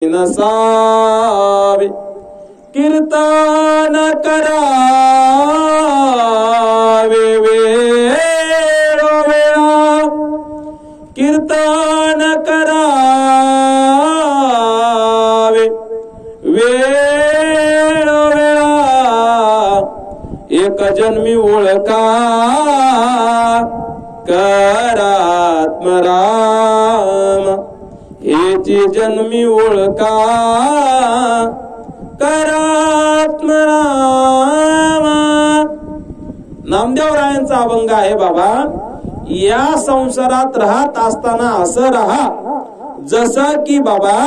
नसावे कीर्तन करावे वेळोवेळा कीर्तन करावे वेळोवेळा एक जन्मी ओळखा करात्मराम हेची जन्मी ओळखा करात्मराम. नामदेवरायांचा अभंग आहे बाबा, या संसारात राहत असताना असं राहा जसं की बाबा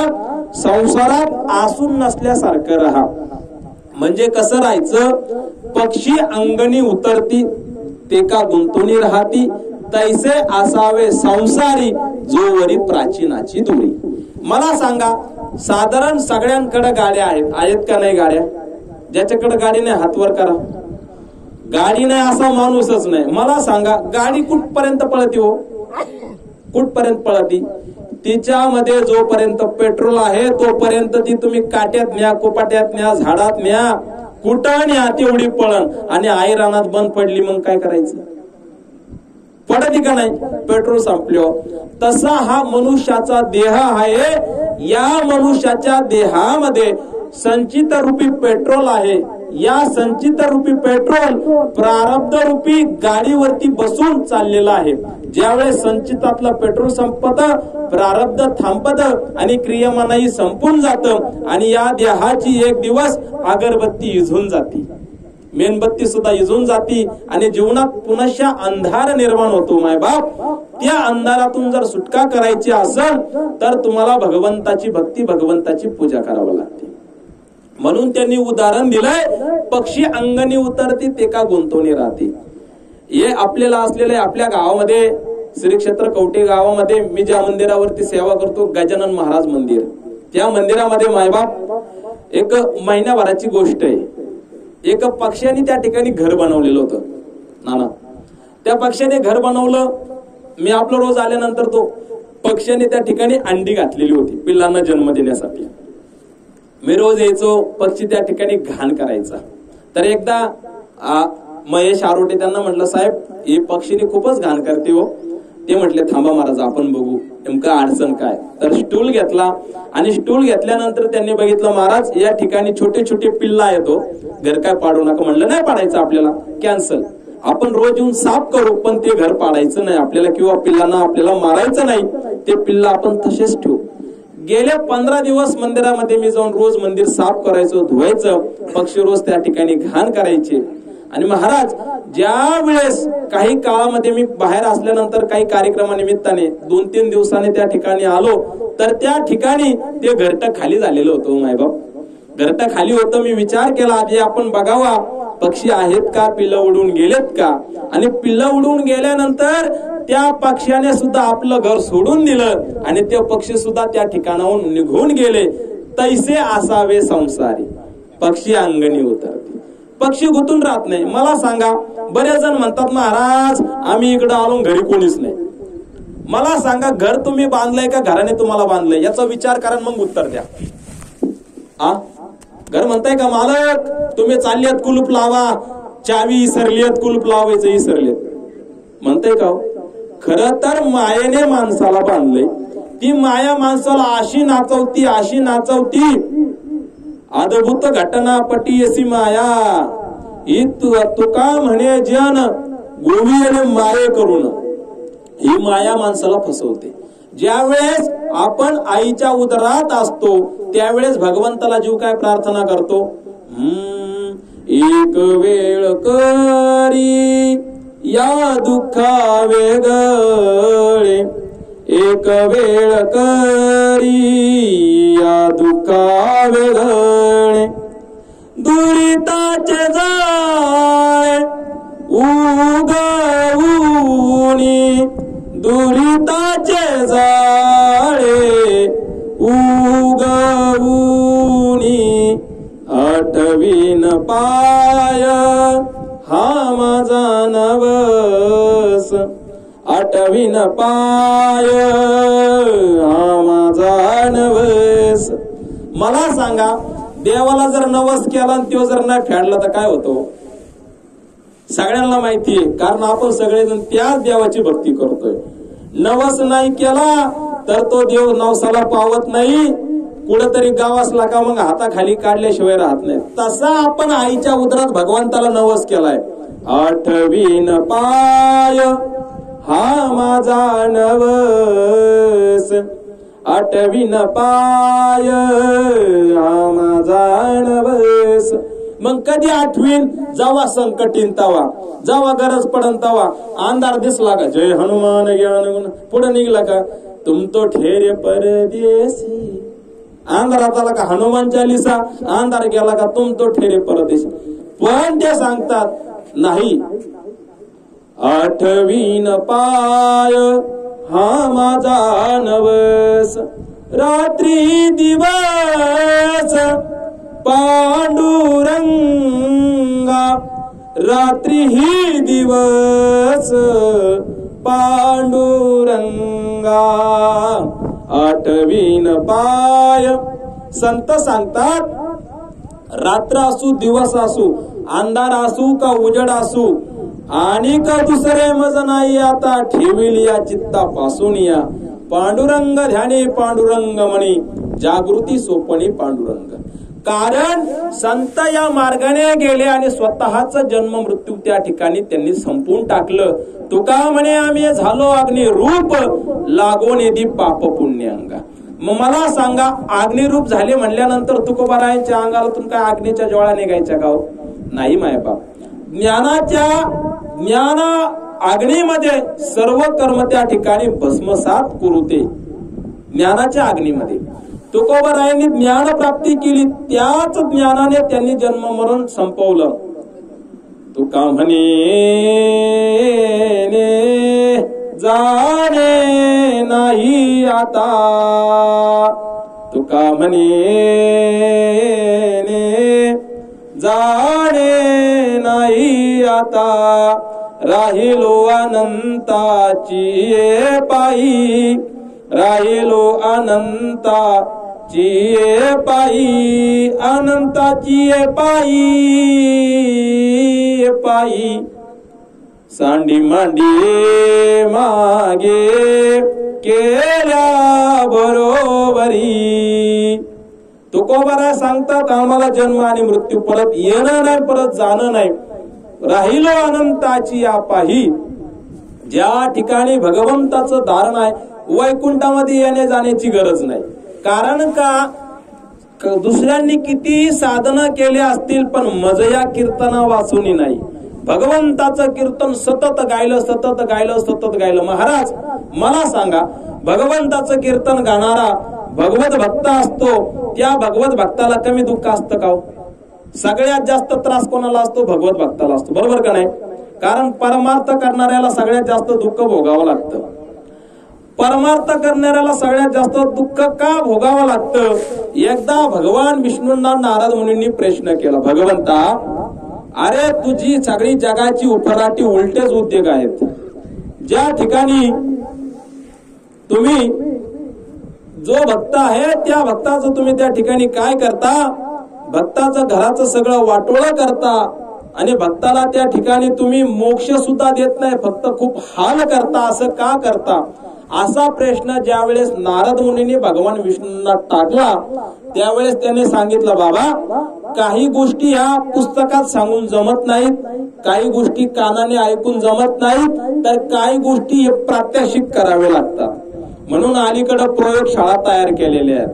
संसारात आसून नसल्यासारखं राहा. म्हणजे कसं राहायचं, पक्षी अंगणी उतरती ते का गुंतवणी राहती, तैसे असावे संसारी जोवरी प्राचीनाची दोरी. मला सांगा, साधारण सगळ्यांकडे गाड्या आहेत का नाही? गाड्या ज्याच्याकडे गाडी नाही हात वर करा. गाडी नाही असा माणूसच नाही. मला सांगा, गाडी कुठपर्यंत पळती हो? कुठपर्यंत पळती? तिच्यामध्ये जोपर्यंत पेट्रोल आहे तोपर्यंत ती तुम्ही काट्यात न्या, कुपाट्यात न्या, झाडात न्या, कुठं न्या तेवढी पळण. आणि आई रानात बंद पडली मग काय करायचं? पडती का नाही? पेट्रोल संपलो. तसा हा मनुष्याचा देह आहे. या मनुष्याच्या देहामध्ये संचित रूपी पेट्रोल आहे. या संचित रूपी पेट्रोल प्रारब्ध रूपी गाडीवरती बसून चाललेला आहे. ज्यावेळेस संचितातलं पेट्रोल संपत, प्रारब्ध थांबत आणि क्रियमानही संपून जात आणि या देहाची एक दिवस अगरबत्ती इझून जाती, मेणबत्ती सुद्धा इजून जाती आणि जीवनात पुनश्च अंधार निर्माण होतो. माय बाप, त्या अंधारातून जर सुटका करायची असेल तर तुम्हाला भगवंताची भक्ती, भगवंताची पूजा करावी लागते. म्हणून त्यांनी उदाहरण दिलंय, पक्षी अंगणी उतरती ते का गुंतवणी राहते. हे आपल्याला असलेले आपल्या गावामध्ये, श्री क्षेत्र कवठे गावामध्ये मी ज्या मंदिरावरती सेवा करतो, गजानन महाराज मंदिर, त्या मंदिरामध्ये मायबाप एक महिन्याभराची गोष्ट आहे. एक पक्ष्याने त्या ठिकाणी घर बनवलेलं होतं. नाना, त्या पक्ष्याने घर बनवलं. मी आपलं रोज आल्यानंतर तो पक्ष्याने त्या ठिकाणी अंडी घातलेली होती पिल्लांना जन्म देण्यासाठी. मी रोज यायचो, पक्षी त्या ठिकाणी घाण करायचा. तर एकदा महेश आरोटे त्यांना म्हटलं, साहेब हे पक्षीने खूपच घाण करते हो. ते म्हटले, थांबा महाराज आपण बघू नेमकं अडचण काय. तर स्टूल घेतला आणि स्टूल घेतल्यानंतर त्यांनी बघितलं, महाराज या ठिकाणी छोटे छोटे पिल्ला येतो, घर काय पाडू नका. म्हणलं नाही पाडायचं आपल्याला, कॅन्सल. आपण रोज येऊन साफ करू पण ते घर पाडायचं नाही आपल्याला, किंवा पिल्लांना आपल्याला मारायचं नाही. ते पिल्ला आपण तसेच ठेवू. गेल्या 15 दिवस मंदिरामध्ये मी जाऊन रोज मंदिर साफ करायचो, धुवायचं. पक्षी रोज त्या ठिकाणी घाण करायचे. आणि महाराज ज्या वेळेस काही काळामध्ये मी बाहेर असल्यानंतर काही कार्यक्रमानिमित्ताने 2-3 दिवसांनी त्या ठिकाणी आलो, तर त्या ठिकाणी ते घरटं खाली झालेलं होतं. मायबाप, घरटं खाली होतं. मी विचार केला, आधी आपण बघावा पक्षी आहेत का, पिल्लं उडून गेलेत का. आणि पिल्लं उडून गेल्यानंतर त्या पक्ष्याने सुद्धा आपलं घर सोडून दिलं आणि ते पक्षी सुद्धा त्या ठिकाणाहून निघून गेले. तैसे असावे संसारी, पक्षी अंगणी उतरते, पक्षी गुंतून राहत नाही. मला सांगा, बरेच जण म्हणतात महाराज आम्ही इकडं आलो घरी कोणीच नाही. मला सांगा, घर तुम्ही बांधलंय का घराने तुम्हाला बांधलंय? याचा विचार करा मग उत्तर द्या. घर म्हणताय का मालक तुम्ही चाललेत कुलूप लावा, चावी विसरलीत, कुलूप लावायचं विसरलेत म्हणताय का? खरं तर मायेने माणसाला बांधलंय. ती माया माणसाला अशी नाचवती, अशी नाचवती, अद्भुत घटना पटीयसी माया. ही तुका म्हणे जन गोवियाने माये करून, ही माया माणसाला फसवते. ज्यावेळेस आपण आईच्या उदरात असतो त्यावेळेस भगवंताला जीव काय प्रार्थना करतो, एक वेळ करी या दुःखा वेगळे, एक वेळ करी या दुःखा वेगळे, दुरिताचे जाळे उगवूनी, दुरिताचे जाळे उगवूनी, आठवीन पाय हा माझा नवस, आठवीन पाय हा माझा नवस, मला सांगा, देवाला जर नवस केला आणि तो जर नाही फेडला तर काय होतो? सगळ्यांना माहितीये, कारण आपण सगळेजण त्याच देवाची भक्ती करतोय. नवस नाही केला तर तो देव नवसाला पावत नाही, कुठेतरी गाव असला का मग हाताखाली काढल्याशिवाय राहत नाही. तसा आपण आईच्या उदरात भगवंताला नवस केलाय. आठवीन पाय हा माझा नवस, आठवीन पाय हा माझा नवस. मग कधी आठवीन? जेव्हा संकट येईन तवा, जेव्हा गरज पडन तवा. अंधार दिसला का जय हनुमान ज्ञान गुण, पुढे निघला का तुम तो ठेरे परदेसी. अंधारात आला का हनुमान चालीसा, अंधार गेला का तुम तो ठेरे परदेसी. पण ते सांगतात नाही, आठवीन पाय हा माझा नवस, रात्री दिवस पांडुरंगा, रात्री ही दिवस पांडुरंगा. आठवीन पाय. संत सांगतात, रात्र असू दिवस असू, अंधार असू का उजड असू, आणि का दुसरे मज नाही आता, ठेवील या चित्तापासून या. पांडुरंग ध्याने पांडुरंग म्हणी, जागृती सोपणी पांडुरंग. कारण संत या मार्गाने गेले आणि स्वतःच जन्म मृत्यू त्या ठिकाणी त्यांनी संपून टाकलं. तुका म्हणे आम्ही झालो अग्निरूप, लागो नेदी पाप पुण्यांगा. मग मला सांगा, अग्निरूप झाले म्हणल्यानंतर तुकोबारायांच्या अंगालातून काय अग्नीच्या ज्वाळा निघायच्या का? नाही मायबाप. ज्ञान अग्नीमध्ये सर्व कर्म त्या ठिकाणी भस्मसात कुरुते. ज्ञानाच्या अग्नीमध्ये तुकोबारायांनी ज्ञान प्राप्ती केली, त्याच ज्ञानाने त्यांनी जन्म मरण संपवलं. तुका म्हणे जाणे नाही आता, तुका म्हणे जाणे नाही आता, राहिलो अनंताची पायी, राहिलो अनंताची पायी, अनंताची पायी पायी. सांडी मांडी मागे केल्या बरोबरी. तुकोबाराय सांगतात, आम्हाला जन्म आणि मृत्यू परत येणं नाही, परत जाणं नाही. राहिलो अनंताची पाही. ज्या ठिकाणी भगवंताचं धारण आहे, वैकुंठामध्ये येणे जाण्याची गरज नाही. कारण का, दुसऱ्यांनी किती साधना केल्या असतील पण मज या कीर्तना वाचूनी नाही. भगवंताचं कीर्तन सतत गायलं, सतत गायलं, सतत गायलं. महाराज मला सांगा, भगवंताचं कीर्तन गाणारा भगवत भक्त असतो, त्या भगवत भक्ताला कमी दुःख असतं का? सगळ्यात जास्त त्रास कोणाला असतो? भगवत भक्ताला असतो. बरोबर का नाही? कारण परमार्थ करणाऱ्याला सगळ्यात जास्त दुःख भोगावं लागतं. परमार्थ करणाऱ्याला सगळ्यात जास्त दुःख का भोगावं लागतं? एकदा भगवान विष्णूंना नारद मुनींनी प्रश्न केला, भगवंता, अरे तुझी सगळी जगाची उफराटी उलटेच उद्योग आहेत. ज्या ठिकाणी तुम्ही जो भक्त आहे त्या भक्ताचं तुम्ही त्या ठिकाणी काय करता? भक्ताचं घराचं सगळं वाटोळं करता आणि भक्ताला त्या ठिकाणी तुम्ही मोक्ष सुद्धा देत नाही, फक्त खूप हाल करता. असं का करता? असा प्रश्न ज्यावेळेस नारद मुनींनी भगवान विष्णूंना टाकला, त्यावेळेस त्याने सांगितलं, बाबा, काही गोष्टी ह्या पुस्तकात सांगून जमत नाहीत, काही गोष्टी कानाने ऐकून जमत नाहीत, तर काही गोष्टी प्रात्यक्षिक करावे लागतात. म्हणून अलीकडे प्रयोगशाळा तयार केलेल्या आहेत.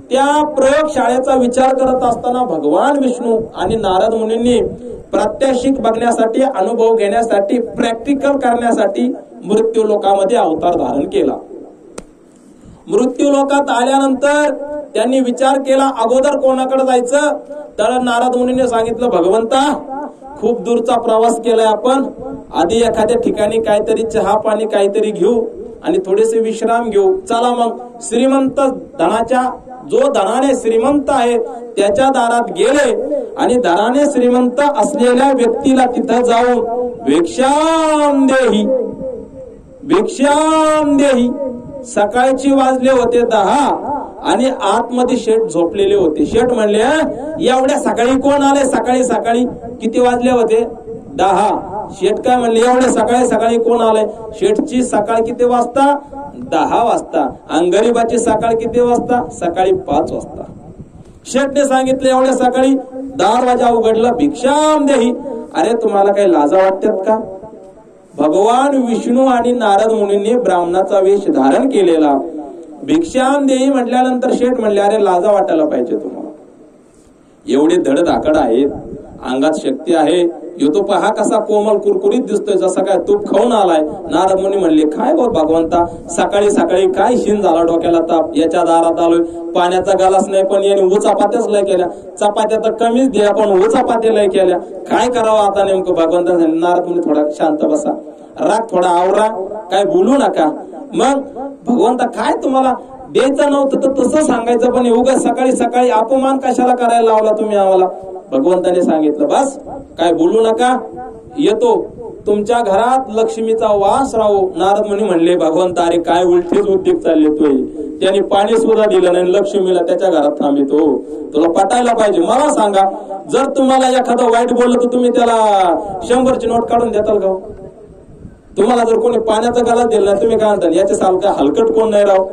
त्या प्रयोगशाळेचा विचार करत असताना भगवान विष्णू आणि नारद मुनींनी प्रात्यक्षिक बघण्यासाठी, अनुभव घेण्यासाठी, प्रॅक्टिकल करण्यासाठी मृत्यू लोकामध्ये अवतार धारण केला. मृत्यू लोकात आल्यानंतर त्यांनी विचार केला, अगोदर कोणाकडे जायचं? तर नारद मुनींनी सांगितलं, भगवंता, खूप दूरचा प्रवास केलाय आपण, आधी एखाद्या ठिकाणी काहीतरी चहा पाणी काहीतरी घेऊ आणि थोडेसे विश्राम घेऊ. चला मग. श्रीमंत धनाच्या, जो धनाने श्रीमंत आहे त्याच्या दारात गेले आणि धनाने श्रीमंत असलेल्या व्यक्तीला तिथं जाऊन भिक्षाम देही, भिक्षाम देही. सकाळची वाजले होते 10 आणि आतमध्ये शेठ झोपलेले होते. शेठ म्हणले एवढ्या सकाळी कोण आले? सकाळी सकाळी किती वाजले होते? 10. शेठ काय म्हणले एवढ्या सकाळी सकाळी कोण आलंय? शेठची सकाळ किती वाजता? 10 वाजता. आणि गरीबाची सकाळ किती वाजता? सकाळी 5 वाजता. शेठने सांगितलं एवढ्या सकाळी दरवाजा उघडला, भिक्षाम देही. अरे तुम्हाला काही लाजा वाटतात का? भगवान विष्णू आणि नारद मुनींनी ब्राह्मणाचा वेश धारण केलेला. भिक्षाम देही म्हटल्यानंतर शेठ म्हणले अरे लाजा वाटायला पाहिजे तुम्हाला. एवढे धडधाकड आहेत, अंगात शक्ती आहे. येतो पहा कसा कोमल कुरकुरीत दिसतोय, जसा काय तूप खाऊन आलाय. नारद मुनी म्हणले काय बघ भगवंता, सकाळी सकाळी काय शिन झाला डोक्याला ताप, याच्या दारात आलोय. पाण्याचा गलास नाही पण याने उचापात्याच लय केल्या. चपात्या तर कमीच द्या पण उचापात्या लय केल्या. काय करावं आता नेमकं भगवंता? नारद मुनी थोडा शांत बसा, राग थोडा आवरा, काय बोलू नका. मग भगवंता काय तुम्हाला द्यायचं नव्हतं तर तसं सांगायचं, पण उगाच सकाळी सकाळी अपमान कशाला करायला लावला तुम्ही आम्हाला? भगवंताने सांगितलं बस काय बोलू नका, येतो. तुमच्या घरात लक्ष्मीचा वास राहू. नारद मुनी म्हणले भगवंता अरे काय उलटेच उद्योग चालले तोय. त्याने पाणी सुद्धा दिलं नाही, लक्ष्मीला त्याच्या घरात थांबितो. तुला पटायला पाहिजे. मला सांगा जर तुम्हाला एखादं वाईट बोललं तर तुम्ही त्याला 100ची नोट काढून देताल का? तुम्हाला जर कोणी पाण्याचा गलास दिला नाही तुम्ही काय म्हणता याच्या सारखं हलकट कोण नाही राव,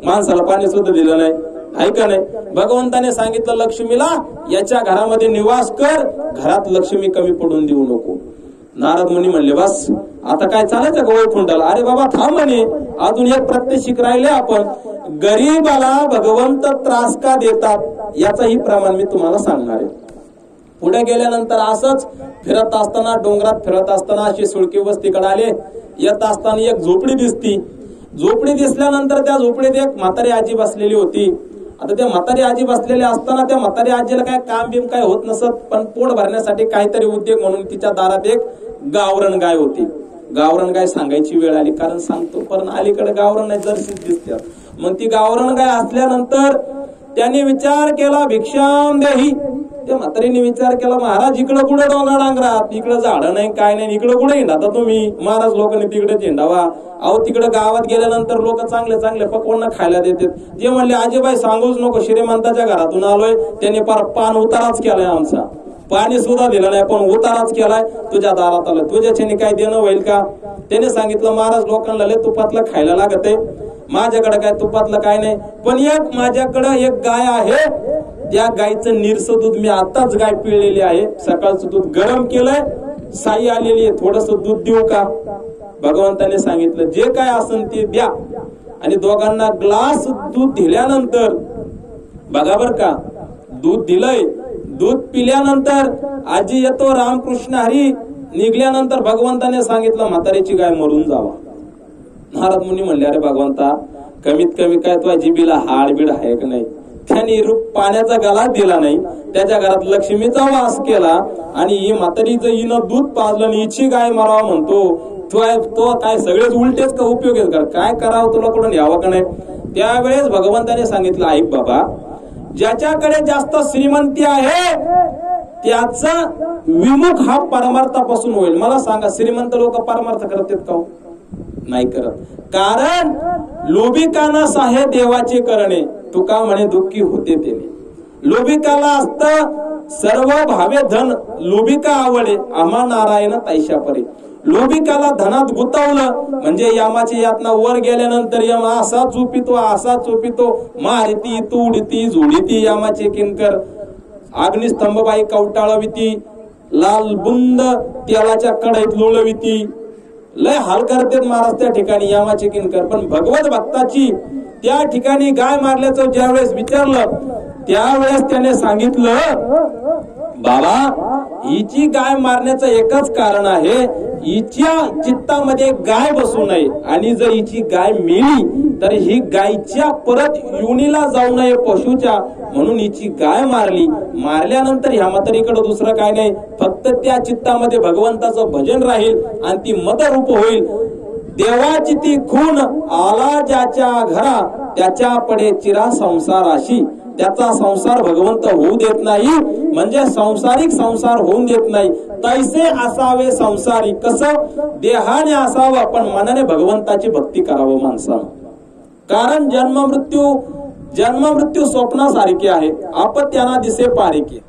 माणसाला पाणी सुद्धा दिलं नाही, आहे का नाही? भगवंताने सांगितलं लक्ष्मीला याच्या घरामध्ये निवास कर, घरात लक्ष्मी कमी पडून देऊ नको. नारद मुनी म्हणले बस आता काय चालायचं का वैकुंठाला? अरे बाबा थांब म्हणे, अजून एक प्रत्यक्षिक राहिले. आपण गरीबाला भगवंत त्रास का देतात याचंही प्रमाण मी तुम्हाला सांगणार आहे. पुढे गेल्यानंतर असंच फिरत असताना, डोंगरात फिरत असताना अशी सुळकी वस्तीकडे आले. येत असताना एक झोपडी दिसती. झोपडी दिसल्यानंतर त्या झोपडीत एक म्हातारी आजी बसलेली होती. आता त्या म्हातारी आजी बसलेल्या असताना त्या म्हातारी आजीला काय काम बिम काय होत नसत, पण पोट भरण्यासाठी काहीतरी उद्योग म्हणून तिच्या दारात एक गावरण गाय होती. गावरण गाय सांगायची वेळ आली, कारण सांगतो पण अलीकडे गावरण नाही जर्सीच दिसतात. मग ती गावरण गाय असल्यानंतर त्यांनी विचार केला भिक्षाम देही. त्या म्हातारीने विचार केला महाराज इकडं कुठे डोंगर डांगरात, इकडं झाडं नाही काय नाही, इकडं कुठे हिंडाता तुम्ही? महाराज लोकांनी तिकडेच हिंडावा. अहो तिकडे गावात गेल्यानंतर लोक चांगले चांगले पकवान खायला देतात. ते म्हणले आजीबाई सांगूच नको, श्रीमंताच्या घरातून आलोय, त्याने पान उताराच केलाय आमचा, पाणी सुद्धा दिलं नाही पण उताराच केलाय, तुझ्या दारात आलं, तुझ्याच्याने काय देणं होईल का? त्याने सांगितलं महाराज लोकांना लय तुपातलं खायला लागत आहे, माझ्याकडे काय तुपातलं काय नाही, पण एक माझ्याकडे एक गाय आहे, त्या गायचं निरसं दूध मी आताच गाय पिळलेली आहे, सकाळचं दूध गरम केलंय, साई आलेली आहे, थोडस दूध देऊ का? भगवंताने सांगितलं जे काय असेल ते द्या. आणि दोघांना ग्लास दूध दिल्यानंतर बघा बर का, दूध दिलंय, दूध पिल्यानंतर आजी येतो रामकृष्ण हरी निघल्यानंतर भगवंताने सांगितलं म्हातारीची गाय मरून जावा. नारद मुनी म्हणले अरे भगवंता कमीत कमी काय तुझ्या जिबीला हाडबीड आहे का नाही? त्याने पाण्याचा गलास दिला नाही, त्याच्या घरात लक्ष्मीचा वास केला आणि ही म्हातारीचं हिनं दूध पाजलं आणि हिची गाय मरावा म्हणतो. तो काय सगळेच उलटेच का उपयोग आहेत का? काय करावं तुला कुठून यावं का नाही? त्यावेळेस भगवंताने सांगितलं ऐक बाबा, ज्याच्याकडे जास्त श्रीमंती आहे त्याचा विमुख हा परमार्थापासून होईल. मला सांगा श्रीमंत लोक परमार्थ करतात का? नाही करत. कारण लोभिकाना साहे देवाचे करणे, तुका म्हणे दुःखी होते तेने. लोभिकाला असत सर्व भावे धन, लोभिका आवडे आम्हा नारायण तैशा परे. लोभिकाला धनात गुंतवलं म्हणजे यमाची यातना वर गेल्यानंतर यम असा चुपितो असा चुपितो, मारिती तुडती झुडीती यमाचे किंकर. अग्निस्तंभबाई कवटाळविती, लाल बुंद तेलाच्या कढईत लोळविती, लय हाल करतात महाराज त्या ठिकाणी यमाचे किंकर. पण भगवत भक्ताची त्या ठिकाणी गाय मारल्याचं ज्यावेळेस विचारलं त्यावेळेस त्याने सांगितलं बाबा हिची गाय मारण्याचं एकच कारण आहे, हिच्या चित्तामध्ये गाय बसू नये, आणि जर हिची गाय मेली तर ही गायच्या परत योनीला जाऊ नये पशुच्या, म्हणून हिची गाय मारली. मारल्यानंतर ह्या म्हातारीकडे दुसरं काय नाही, फक्त त्या चित्तामध्ये भगवंताचं भजन राहील आणि ती मतरूप होईल. देवाची ती खून आला ज्याच्या घरा, त्याच्या पडे चिरा संसाराशी. त्याचा संसार भगवंत होऊ देत नाही, म्हणजे सांसारिक संसार होऊन देत नाही. तैसे असावे संसारी, कसं देहाने असावं पण मनाने भगवंताची भक्ती करावं माणसानं. कारण जन्म मृत्यू जन्म मृत्यू स्वप्नासारखे आहे, आपत्यांना दिसे पारिके.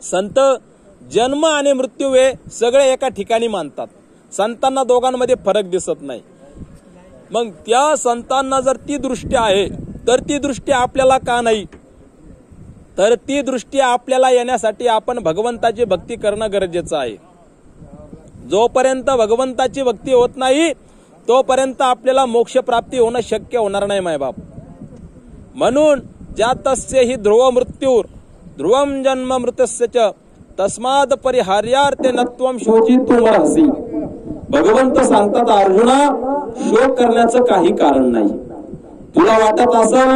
संत जन्म आणि मृत्यू हे सगळे एका ठिकाणी मानतात. संतांना दोघांमध्ये फरक दिसत नाही. मग त्या संतांना जर ती दृष्टी आहे तर ती दृष्टी आपल्याला का नाही? तर ती दृष्टी आपल्याला येण्यासाठी आपण भगवंताची भक्ती करणं गरजेचं आहे. जोपर्यंत भगवंताची भक्ती होत नाही तोपर्यंत आपल्याला मोक्ष प्राप्ती होणं शक्य होणार नाही मायबाप. म्हणून जातस्य हि ध्रुव मृत्यूर ध्रुवम जन्म मृतस्य च तस्माद परिहार्यार्थे नत्वम शोचितुमर्हसि. भगवंत सांगतात अर्जुना, शोक करण्याचं काही कारण नाही. तुला वाटत असेल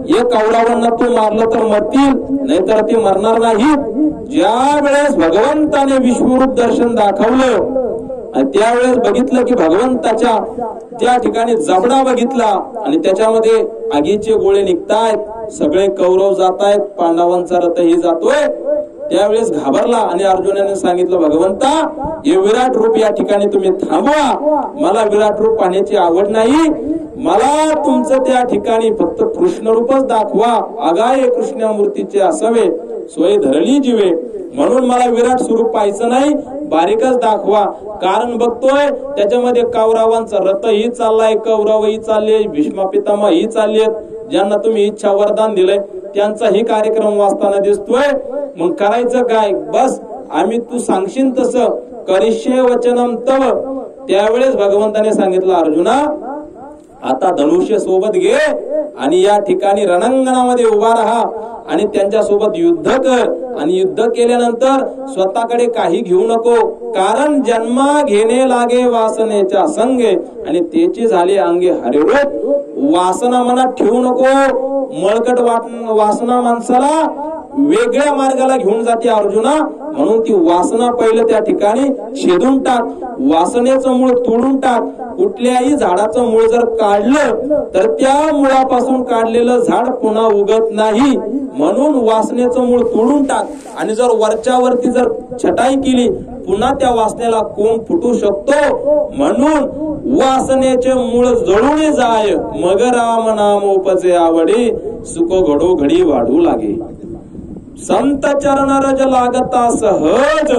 हे कौरवांना तू मारलं तर मरतील, नाहीतर ती मरणार नाही. ज्या वेळेस भगवंताने विश्वरूप दर्शन दाखवलं त्यावेळेस बघितलं की भगवंताच्या त्या ठिकाणी जबडा बघितला आणि त्याच्यामध्ये आगीचे गोळे निघतायत, सगळे कौरव जातायत, पांडवांचा रथही जातोय. त्यावेळेस घाबरला आणि अर्जुनाने सांगितलं, भगवंता हे विराट रूप या ठिकाणी तुम्ही थांबवा, मला विराट रूप पाहण्याची आवड नाही, मला तुमचं त्या ठिकाणी फक्त कृष्ण रूपच दाखवा. अगाय कृष्णमूर्तीचे असावे सोय धरली जीवे, म्हणून मला विराट स्वरूप पाहायचं नाही, बारीकच दाखवा. कारण बघतोय त्याच्यामध्ये कौरवांचा रथही चाललाय, कौरवही चालले, भीष्म पितामहही चाललेत, ज्यांना तुम्ही इच्छा वरदान दिलंय त्यांचाही कार्यक्रम वाचताना दिसतोय. मग करायचं काय? बस आम्ही तू सांगशील तसं करिष्ये वचनम तव. त्यावेळेस भगवंताने सांगितलं, अर्जुना आता धनुष्य सोबत घे आणि या ठिकाणी रणांगणामध्ये उभा राहा आणि त्यांच्या सोबत युद्ध कर. आणि युद्ध केल्यानंतर स्वतःकडे काही घेऊ नको, कारण जन्मा घेणे लागे वासनेच्या संगे आणि त्याची झाले अंगे हरिरूप. वासना मनात ठेवू नको. मळकट वासना माणसाला वेगळ्या मार्गाला घेऊन जाते अर्जुना. म्हणून ती वासना पहिलं त्या ठिकाणी छेदून टाक, वासनेचं मूळ तोडून टाक. कुठल्याही झाडाचं मूळ जर काढलं तर त्या मुळापासून काढलेलं झाड पुन्हा उगत नाही. म्हणून वासनेचं मूळ तोडून टाक आणि जर वरच्यावरती जर छटाई केली पुन्हा त्या वासनेला कोंब फुटू शकतो. म्हणून वासनेचे मूळ जळून जाय, मग राम नाम उपजे आवडे, सुख घडो घडी वाढू लागे. संत चरण रज लागता सहज,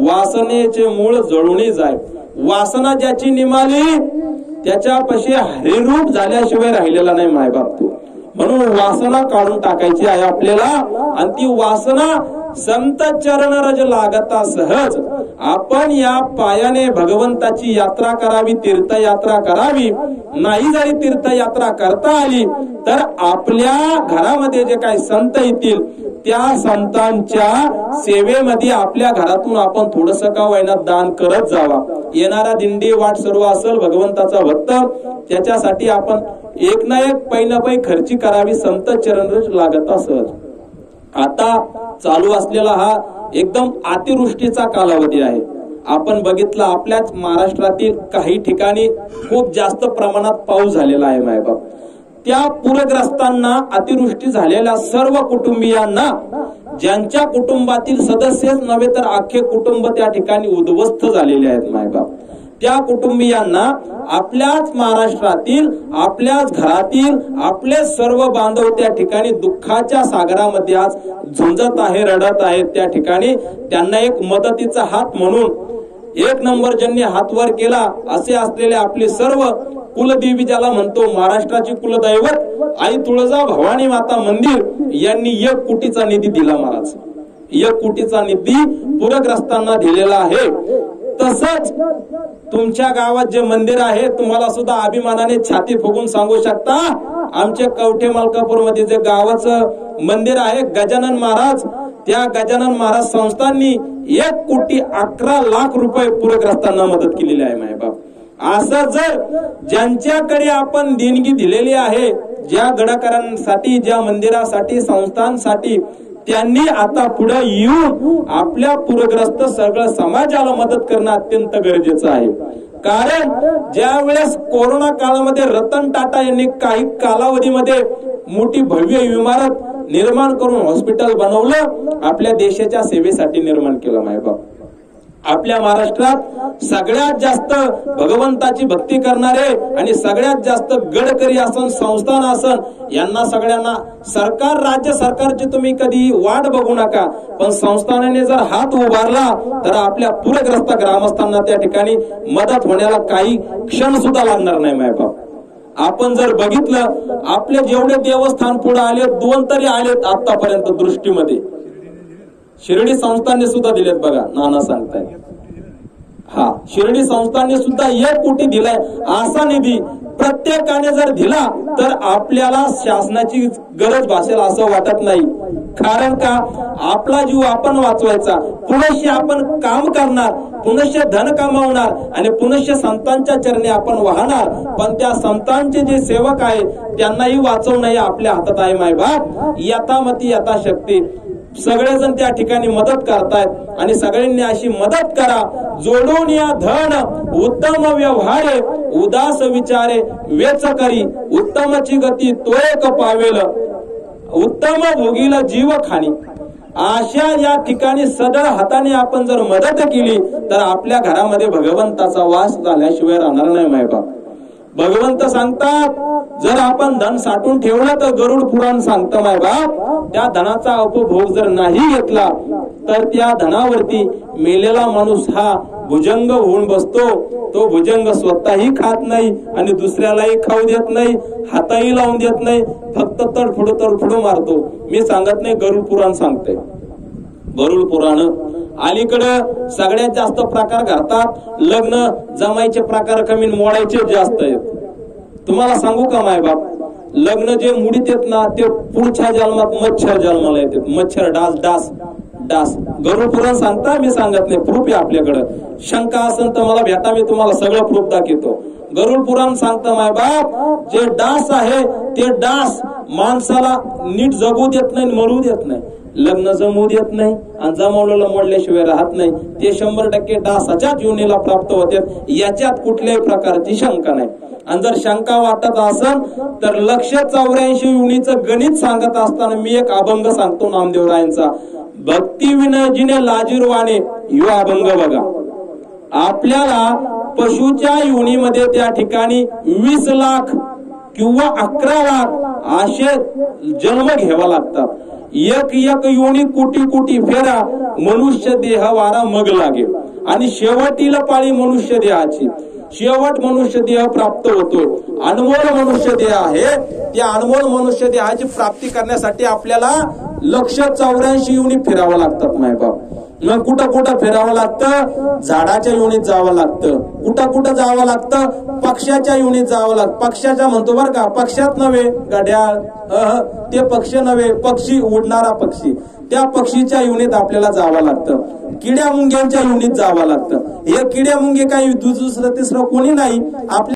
वासनेचे मूळ जळून जाय. वासना ज्याची निमाली त्याच्यापाशी हरिरूप झाल्याशिवाय राहिलेला नाही मायबाप तू. म्हणून वासना काढून टाकायची आहे आपल्याला. आणि ती वासना संत चरण रज लागता सहज. आपण या पायाने भगवंताची यात्रा करावी, तीर्थयात्रा करावी. नाही जरी तीर्थयात्रा करता आली तर आपल्या घरामध्ये जे काही संत येतील त्या संतांच्या सेवेमध्ये आपल्या घरातून आपण थोडस का होईना दान करत जावा. येणारा दिंडी वाट सर्व असेल भगवंताचा भक्त, त्याच्यासाठी आपण एक ना एक पै ना पै खर्ची करावी. संत चरण लागता सहज. आता चालू असलेला हा एकदम अतिवृष्टीचा कालावधी आहे. आपण बघितलं आपल्याच महाराष्ट्रातील काही ठिकाणी खूप जास्त प्रमाणात पाऊस झालेला आहे मायबाप. त्या पूरग्रस्तांना, अतिवृष्टी झालेल्या सर्व कुटुंबियांना, ज्यांच्या कुटुंबातील सदस्यच नव्हे तर अख्खे कुटुंब त्या ठिकाणी उद्ध्वस्त झालेले आहेत मायबाप, त्या कुटुंबियांना आपल्याच महाराष्ट्रातील, आपल्याच घरातील आपले सर्व बांधव त्या ठिकाणी दुःखाच्या सागरामध्ये आज झुंजत आहे, रडत आहेत. त्या ठिकाणी त्यांना एक मदतीचा हात म्हणून एक नंबर ज्यांनी हात वर केला असे असलेले आपले सर्व कुलदेवी ज्याला म्हणतो, महाराष्ट्राची कुलदैवत आई तुळजा भवानी माता मंदिर यांनी 1 कोटीचा निधी दिला महाराज. 1 कोटीचा निधी पूरग्रस्तांना दिलेला आहे. तसंच तुमच्या गावात जे मंदिर आहे तुम्हाला सुद्धा अभिमानाने छाती फुगून सांगू शकता, आमच्या कवठे मलकापूर मध्ये जे गावाचं मंदिर आहे गजानन महाराज, त्या गजानन महाराज संस्थांनी 1 कोटी 11 लाख रुपये पूरग्रस्तांना मदत केलेली आहे मायबाप. असं जर ज्यांच्याकडे आपण देणगी दिलेली आहे, ज्या गडाकरांसाठी, ज्या मंदिरासाठी, संस्थांसाठी, त्यांनी आता पुढे येऊन आपल्या पूरग्रस्त सगळं समाजाला मदत करणं अत्यंत गरजेचं आहे. कारण ज्या वेळेस कोरोना काळामध्ये रतन टाटा यांनी काही कालावधीमध्ये मोठी भव्य इमारत निर्माण करून हॉस्पिटल बनवलं, आपल्या देशाच्या सेवेसाठी निर्माण केलं मायबाप. आपल्या महाराष्ट्रात सगळ्यात जास्त भगवंताची भक्ती करणारे आणि सगळ्यात जास्त गडकरी आसन, संस्थान आसन यांना सगळ्यांना सरकार, राज्य सरकारची तुम्ही कधी वाट बघू नका, पण संस्थानाने जर हात उभारला तर आपल्या पूरग्रस्त ग्रामस्थांना त्या ठिकाणी मदत होण्याला काही क्षण सुद्धा लागणार नाही मायबाप. आपण जर बघितलं आपले जेवढे देवस्थान पुढे आले 2 तरी आलेत आतापर्यंत दृष्टीमध्ये. शिर्डी संस्थांनी सुद्धा दिलेत बघा, नाना सांगताय. हा, शिर्डी संस्थांनी सुद्धा 1 कोटी दिलाय. असा निधी प्रत्येकाने जर दिला तर आपल्याला शासनाची गरज भासेल असं वाटत नाही. कारण का, आपला जीव आपण वाचवायचा, पुनश्य आपण काम करणार, पुनश्य धन कमावणार आणि पुनश्य संतांच्या चरणी आपण वाहणार. पण त्या संतांचे जे सेवक आहे त्यांनाही वाचवणं हे आपल्या हातात आहे मायबाप. यथामती यथाशक्ती सगळेजण त्या ठिकाणी मदत करतायत आणि सगळ्यांनी अशी मदत करा. जोडून या धन उत्तम व्यवहारे, उदास विचारे वेच करी, उत्तमची गती तो एक पावेल, उत्तम भोगील जीव खाणी. अशा या ठिकाणी सदळ हाताने आपण जर मदत केली तर आपल्या घरामध्ये भगवंताचा वास झाल्याशिवाय राहणार नाही मायबाप. भगवंत सांगतात जर आपण धन साठवून ठेवलं तर गरुड पुराण सांगतं मायबाप, त्या धनाचा उपभोग जर नाही घेतला तर त्या धनावरती मेलेला माणूस हा भुजंग होऊन बसतो. तो भुजंग स्वतःही खात नाही आणि दुसऱ्यालाही खाऊ देत नाही, हाताही लावून देत नाही, फक्त तडफडू मारतो. मी सांगत नाही, गरुड पुराण सांगते. गरुड पुराण अलीकडे सगळ्यात जास्त प्रकार घडतात. लग्न जमायचे प्रकार कमी, मोडायचे जास्त आहेत. तुम्हाला सांगू का मायबाप, लग्न जे मुडीत येत ना ते पुढच्या जन्मात मच्छर जन्माला येतात. मच्छर, डास. गरुड पुराण सांगता, मी सांगत नाही. प्रूफ आहे आपल्याकडे. शंका असेल तर मला भेटा, मी तुम्हाला सगळं प्रूफ दाखवतो. गरुड पुराण सांगतं मायबाप, जे डास आहे ते डास माणसाला नीट जगू देत नाही, मरू देत नाही, लग्न जमवू देत नाही आणि जमवलेलं मोडल्याशिवाय राहत नाही. ते 100% डासाच्याच योनीला प्राप्त होतात, याच्यात कुठल्याही प्रकारची शंका नाही. आणि जर शंका वाटत असेल तर 184 योनीचं गणित सांगत असताना मी एक अभंग सांगतो नामदेवरायांचा. भक्ती विनयजीने लाजीरवाणे यो अभंग बघा. आपल्याला पशुच्या योनीमध्ये त्या ठिकाणी 20 लाख किंवा 11 लाख असे जन्म घ्यावा लागतात. एक योनी कोटी फेरा मनुष्य देह वारा मग लागे आणि शेवटीला पाळी मनुष्य देहाची. शेवट मनुष्य देह प्राप्त होतो. अनमोल मनुष्य देह आहे. त्या अनमोल मनुष्य देहाची प्राप्ती करण्यासाठी आपल्याला 184 योनी फिरावं लागतात मायबाप. मग कुठं फिरावं लागतं, झाडाच्या योनीत जावं लागतं. कुठं जावं लागतं, पक्ष्याच्या योनीत जावं लागतं. पक्ष्याच्या म्हणतो बरं का, पक्ष्यात नव्हे घड्याळ, ते पक्षी नव्हे, पक्षी, उडणारा पक्षी, त्या पक्षीच्या योनीत आपल्याला जावं लागतं. किड्या मुंग्यांच्या योनीत जावं लागतं. हे किड्या मुंगे काही दुसरं तिसरं कोणी नाही. आपल्या